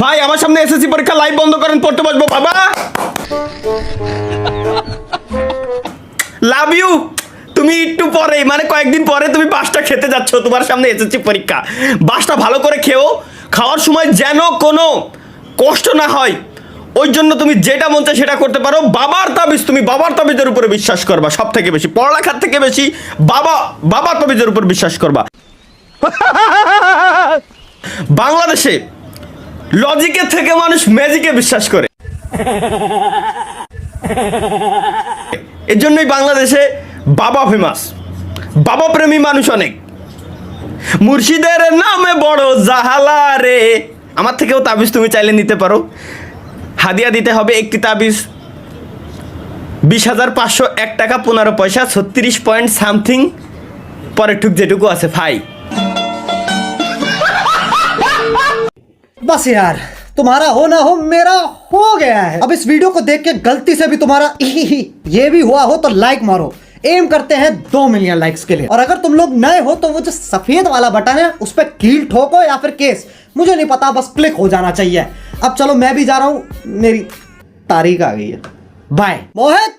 ভাই আমার সামনে এসএসসি পরীক্ষা লাইভ বন্ধ করেন, পড়তে বসবো বাবা। Love you. তুমি একটু পরে মানে কয়েকদিন পরে তুমি বাসটা খেতে যাচ্ছ, তোমার সামনে এসএসসি পরীক্ষা। বাসটা ভালো করে খেও, খাওয়ার সময় যেন কোনো কষ্ট না হয়, ওই জন্য তুমি যেটা মন চায় সেটা করতে পারো। বাবার তাবিজ, তুমি বাবার তাবিজের উপরে বিশ্বাস করবা সব থেকে বেশি, পড়ালেখার থেকে বেশি বাবার তাবিজের উপর বিশ্বাস করবা। বাংলাদেশে লজিকের থেকে মানুষ ম্যাজিকে বিশ্বাস করে, এর জন্যই বাংলাদেশে বাবা ফেমাস, বাবা প্রেমী মানুষ অনেক। মুর্শিদের নামে বড় জাহালা রে। আমার থেকেও তাবিজ তুমি চাইলে নিতে পারো, হাদিয়া দিতে হবে একটি তাবিজ 20,501 টাকা 15 পয়সা, 36 পয়েন্ট সামথিং, পরের টুক যেটুকু আছে ভাই। बस यार, तुम्हारा हो ना हो मेरा हो गया है। अब इस वीडियो को देख के गलती से भी तुम्हारा ये भी हुआ हो तो लाइक मारो। एम करते हैं 2 मिलियन लाइक्स के लिए। और अगर तुम लोग नए हो तो वो जो सफेद वाला बटन है उस पर कील ठोको या फिर केस, मुझे नहीं पता, बस क्लिक हो जाना चाहिए। अब चलो मैं भी जा रहा हूं, मेरी तारीख आ गई है। बाय मोहित।